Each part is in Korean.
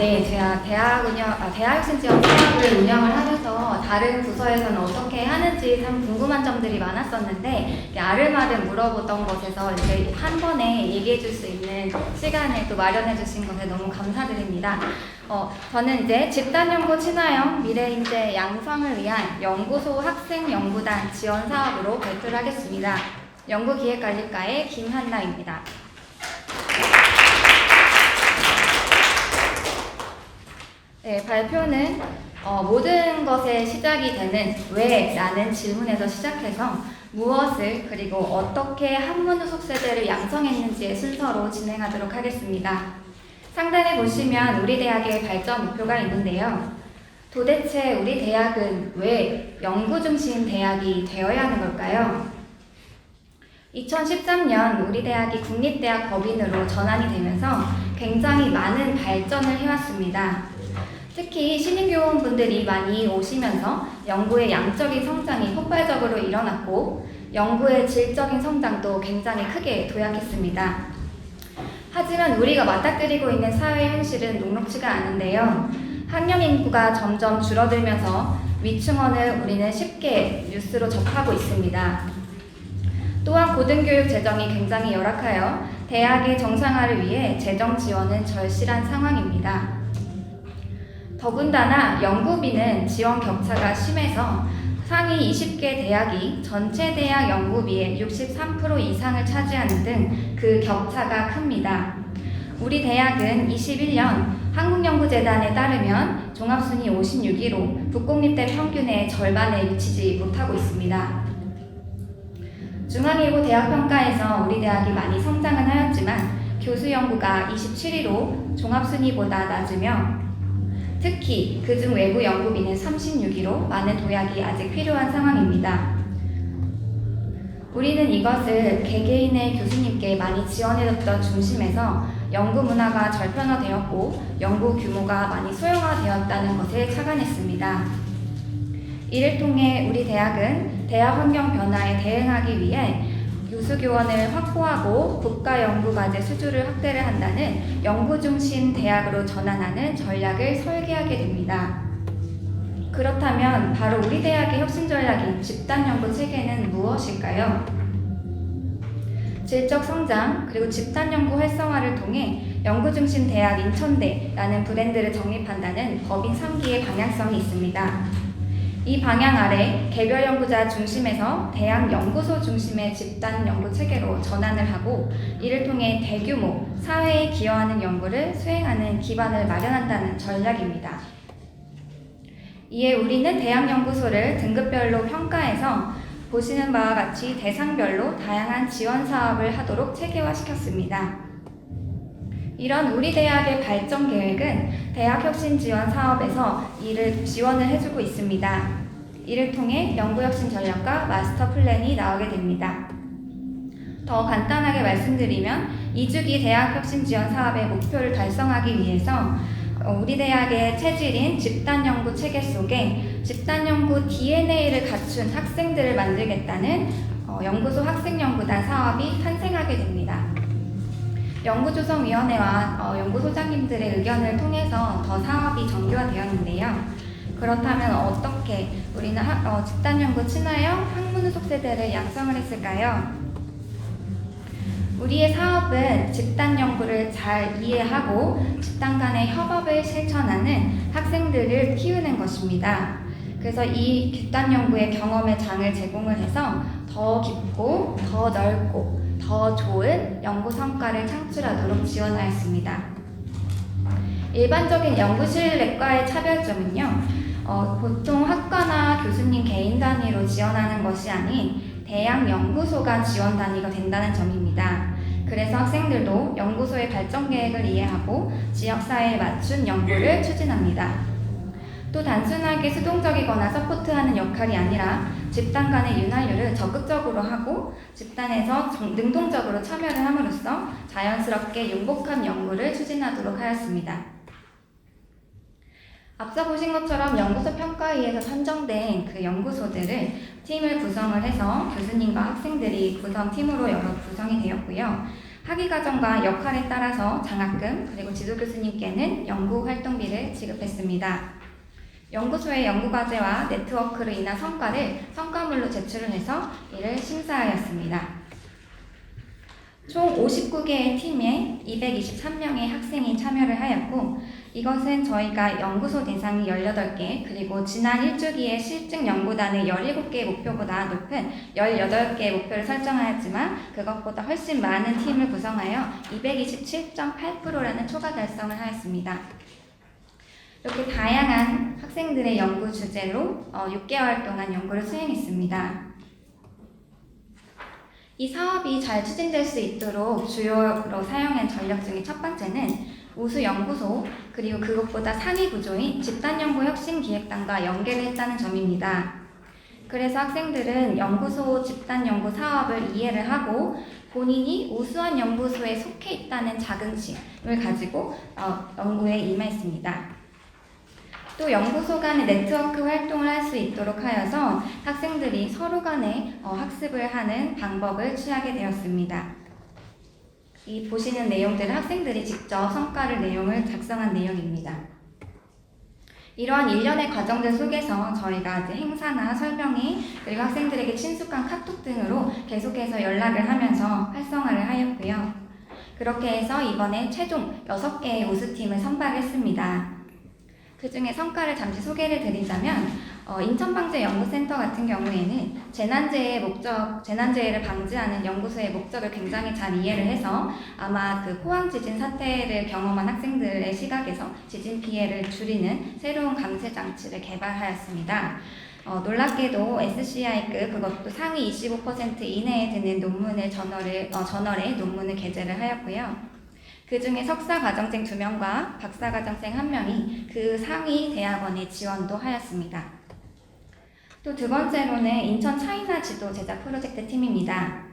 네, 제가 대학생 지원 사업을 운영을 하면서 다른 부서에서는 어떻게 하는지 참 궁금한 점들이 많았었는데 아름아름 물어보던 것에서 이렇게 한 번에 얘기해 줄 수 있는 시간을 또 마련해 주신 것에 너무 감사드립니다. 저는 이제 집단연구 친화형 미래인재 양성을 위한 연구소 학생연구단 지원 사업으로 발표를 하겠습니다. 연구기획관리과의 김한나입니다. 네, 발표는 모든 것의 시작이 되는 왜? 라는 질문에서 시작해서 무엇을 그리고 어떻게 한문 후속 세대를 양성했는지의 순서로 진행하도록 하겠습니다. 상단에 보시면 우리 대학의 발전 목표가 있는데요. 도대체 우리 대학은 왜 연구 중심 대학이 되어야 하는 걸까요? 2013년 우리 대학이 국립대학 법인으로 전환이 되면서 굉장히 많은 발전을 해왔습니다. 특히 신입교원분들이 많이 오시면서 연구의 양적인 성장이 폭발적으로 일어났고 연구의 질적인 성장도 굉장히 크게 도약했습니다. 하지만 우리가 맞닥뜨리고 있는 사회 현실은 녹록지가 않은데요. 학령 인구가 점점 줄어들면서 위층원을 우리는 쉽게 뉴스로 접하고 있습니다. 또한 고등교육 재정이 굉장히 열악하여 대학의 정상화를 위해 재정 지원은 절실한 상황입니다. 더군다나 연구비는 지원 격차가 심해서 상위 20개 대학이 전체 대학 연구비의 63% 이상을 차지하는 등 그 격차가 큽니다. 우리 대학은 21년 한국연구재단에 따르면 종합순위 56위로 북공립대 평균의 절반에 미치지 못하고 있습니다. 중앙일보 대학평가에서 우리 대학이 많이 성장은 하였지만 교수 연구가 27위로 종합순위보다 낮으며 특히 그중 외부 연구비는 36위로 많은 도약이 아직 필요한 상황입니다. 우리는 이것을 개개인의 교수님께 많이 지원해줬던 중심에서 연구 문화가 절편화되었고 연구 규모가 많이 소형화되었다는 것을 착안했습니다. 이를 통해 우리 대학은 대학 환경 변화에 대응하기 위해 교수교원을 확보하고 국가연구과제 수주를 확대를 한다는 연구중심 대학으로 전환하는 전략을 설계하게 됩니다. 그렇다면 바로 우리 대학의 혁신 전략인 집단연구 체계는 무엇일까요? 질적 성장 그리고 집단연구 활성화를 통해 연구중심 대학 인천대라는 브랜드를 정립한다는 법인 3기의 방향성이 있습니다. 이 방향 아래 개별 연구자 중심에서 대학 연구소 중심의 집단 연구 체계로 전환을 하고 이를 통해 대규모 사회에 기여하는 연구를 수행하는 기반을 마련한다는 전략입니다. 이에 우리는 대학 연구소를 등급별로 평가해서 보시는 바와 같이 대상별로 다양한 지원 사업을 하도록 체계화시켰습니다. 이런 우리 대학의 발전 계획은 대학혁신 지원 사업에서 이를 지원을 해주고 있습니다. 이를 통해 연구혁신 전략과 마스터 플랜이 나오게 됩니다. 더 간단하게 말씀드리면 2주기 대학혁신 지원 사업의 목표를 달성하기 위해서 우리 대학의 체질인 집단연구 체계 속에 집단연구 DNA를 갖춘 학생들을 만들겠다는 연구소 학생연구단 사업이 탄생하게 됩니다. 연구조성위원회와 연구소장님들의 의견을 통해서 더 사업이 정교화되었는데요. 그렇다면 어떻게 우리는 집단연구 친화형 학문 후속 세대를 양성을 했을까요? 우리의 사업은 집단 연구를 잘 이해하고 집단 간의 협업을 실천하는 학생들을 키우는 것입니다. 그래서 이 집단 연구의 경험의 장을 제공을 해서 더 깊고 더 넓고 더 좋은 연구 성과를 창출하도록 지원하였습니다. 일반적인 연구실 내과의 차별점은요. 보통 학과나 교수님 개인 단위로 지원하는 것이 아닌 대학 연구소가 지원 단위가 된다는 점입니다. 그래서 학생들도 연구소의 발전 계획을 이해하고 지역사회에 맞춘 연구를 추진합니다. 또 단순하게 수동적이거나 서포트하는 역할이 아니라 집단 간의 윤활유를 적극적으로 하고 집단에서 능동적으로 참여를 함으로써 자연스럽게 융복한 연구를 추진하도록 하였습니다. 앞서 보신 것처럼 연구소 평가위에서 선정된 그 연구소들을 팀을 구성을 해서 교수님과 학생들이 구성팀으로 여러 구성이 되었고요. 학위과정과 역할에 따라서 장학금, 그리고 지도교수님께는 연구활동비를 지급했습니다. 연구소의 연구과제와 네트워크로 인한 성과를 성과물로 제출을 해서 이를 심사하였습니다. 총 59개의 팀에 223명의 학생이 참여를 하였고, 이것은 저희가 연구소 대상이 18개, 그리고 지난 1주기의 실증 연구단의 17개의 목표보다 높은 18개의 목표를 설정하였지만, 그것보다 훨씬 많은 팀을 구성하여 227.8%라는 초과 달성을 하였습니다. 이렇게 다양한 학생들의 연구 주제로 6개월 동안 연구를 수행했습니다. 이 사업이 잘 추진될 수 있도록 주요로 사용한 전력 중에 첫 번째는 우수연구소, 그리고 그것보다 상위 구조인 집단연구혁신기획단과 연계를 했다는 점입니다. 그래서 학생들은 연구소 집단연구 사업을 이해를 하고 본인이 우수한 연구소에 속해 있다는 자긍심을 가지고 연구에 임했습니다. 또 연구소 간의 네트워크 활동을 할 수 있도록 하여서 학생들이 서로 간에 학습을 하는 방법을 취하게 되었습니다. 이 보시는 내용들은 학생들이 직접 성과를 내용을 작성한 내용입니다. 이러한 일련의 과정들 속에서 저희가 이제 행사나 설명회, 그리고 학생들에게 친숙한 카톡 등으로 계속해서 연락을 하면서 활성화를 하였고요. 그렇게 해서 이번에 최종 6개의 우수팀을 선발했습니다. 그 중에 성과를 잠시 소개를 드리자면 인천방재연구센터 같은 경우에는 재난재해를 방지하는 연구소의 목적을 굉장히 잘 이해를 해서 아마 그 포항 지진 사태를 경험한 학생들의 시각에서 지진 피해를 줄이는 새로운 감시 장치를 개발하였습니다. 놀랍게도 SCI급, 그것도 상위 25% 이내에 드는 저널에 논문을 게재를 하였고요. 그 중에 석사과정생 2명과 박사과정생 1명이 그 상위 대학원에 지원도 하였습니다. 또 두 번째로는 인천 차이나 지도 제작 프로젝트 팀입니다.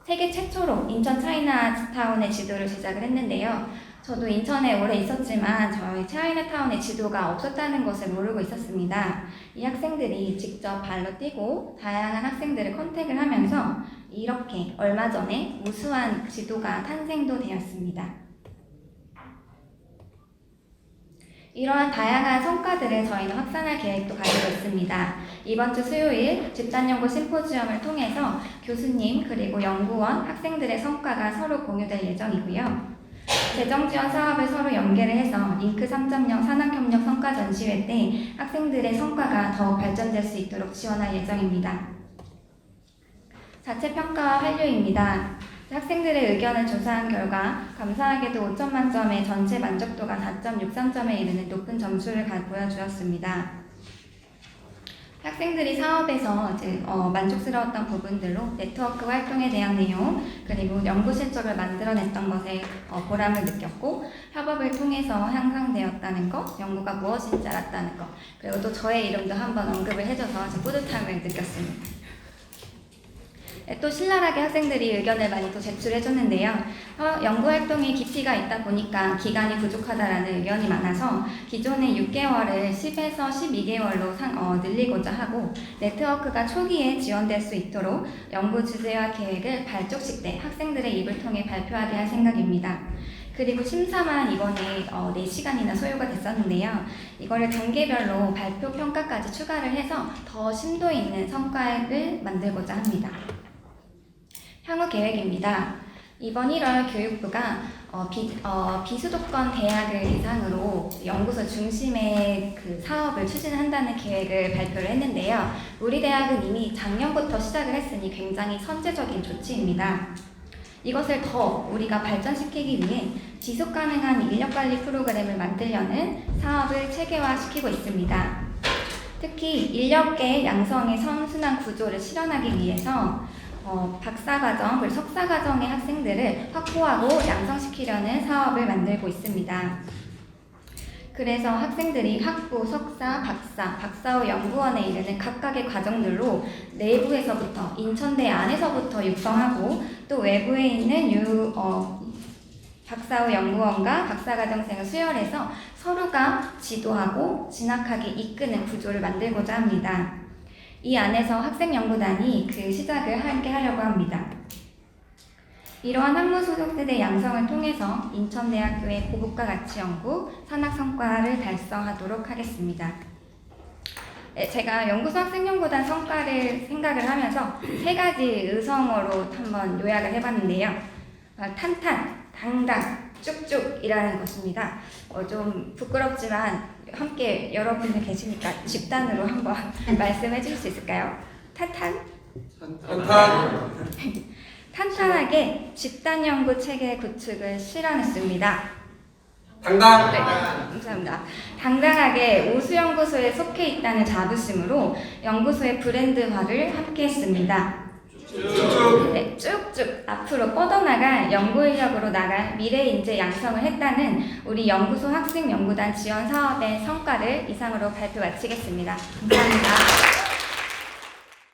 세계 최초로 인천 차이나타운의 지도를 제작을 했는데요. 저도 인천에 오래 있었지만 저희 차이나타운의 지도가 없었다는 것을 모르고 있었습니다. 이 학생들이 직접 발로 뛰고 다양한 학생들을 컨택을 하면서 이렇게 얼마 전에 우수한 지도가 탄생도 되었습니다. 이러한 다양한 성과들을 저희는 확산할 계획도 가지고 있습니다. 이번 주 수요일 집단연구 심포지엄을 통해서 교수님 그리고 연구원, 학생들의 성과가 서로 공유될 예정이고요. 재정지원 사업을 서로 연계를 해서 링크 3.0 산학협력 성과 전시회 때 학생들의 성과가 더욱 발전될 수 있도록 지원할 예정입니다. 자체 평가와 활류입니다. 학생들의 의견을 조사한 결과 감사하게도 5점 만점에 전체 만족도가 4.63점에 이르는 높은 점수를 보여주었습니다. 학생들이 사업에서 만족스러웠던 부분들로 네트워크 활동에 대한 내용, 그리고 연구 실적을 만들어냈던 것에 보람을 느꼈고, 협업을 통해서 향상되었다는 것, 연구가 무엇인지 알았다는 것, 그리고 또 저의 이름도 한번 언급을 해줘서 뿌듯함을 느꼈습니다. 또 신랄하게 학생들이 의견을 많이 또 제출해줬는데요. 연구활동에 깊이가 있다 보니까 기간이 부족하다라는 의견이 많아서 기존의 6개월을 10에서 12개월로 늘리고자 하고, 네트워크가 초기에 지원될 수 있도록 연구 주제와 계획을 발족식 때 학생들의 입을 통해 발표하게 할 생각입니다. 그리고 심사만 이번에 4시간이나 소요가 됐었는데요. 이거를 단계별로 발표 평가까지 추가를 해서 더 심도 있는 성과를 만들고자 합니다. 향후 계획입니다. 이번 1월 교육부가 비수도권 대학을 대상으로 연구소 중심의 그 사업을 추진한다는 계획을 발표를 했는데요. 우리 대학은 이미 작년부터 시작을 했으니 굉장히 선제적인 조치입니다. 이것을 더 우리가 발전시키기 위해 지속가능한 인력관리 프로그램을 만들려는 사업을 체계화시키고 있습니다. 특히 인력계 양성의 선순환 구조를 실현하기 위해서 박사과정 그리고 석사과정의 학생들을 확보하고 양성시키려는 사업을 만들고 있습니다. 그래서 학생들이 학부, 석사, 박사 후 연구원에 이르는 각각의 과정들로 내부에서부터, 인천대 안에서부터 육성하고 또 외부에 있는 박사 후 연구원과 박사과정생을 수혈해서 서로가 지도하고 진학하게 이끄는 구조를 만들고자 합니다. 이 안에서 학생연구단이 그 시작을 함께 하려고 합니다. 이러한 학무 소속세대 양성을 통해서 인천대학교의 고급과 가치 연구, 산학 성과를 달성하도록 하겠습니다. 네, 제가 연구소 학생연구단 성과를 생각을 하면서 3가지 의성어로 한번 요약을 해봤는데요. 탄탄, 당당, 쭉쭉이라는 것입니다. 좀 부끄럽지만 함께 여러분들 계시니까 집단으로 한번 말씀해 주실 수 있을까요? 탄탄? 탄탄하게 집단 연구 체계 구축을 실현했습니다. 당당. 네, 감사합니다. 당당하게 우수연구소에 속해 있다는 자부심으로 연구소의 브랜드화를 함께했습니다. 쭉쭉. 네, 쭉쭉 앞으로 뻗어나갈 연구인력으로 나갈 미래 인재 양성을 했다는 우리 연구소 학생연구단 지원 사업의 성과를 이상으로 발표 마치겠습니다. 감사합니다.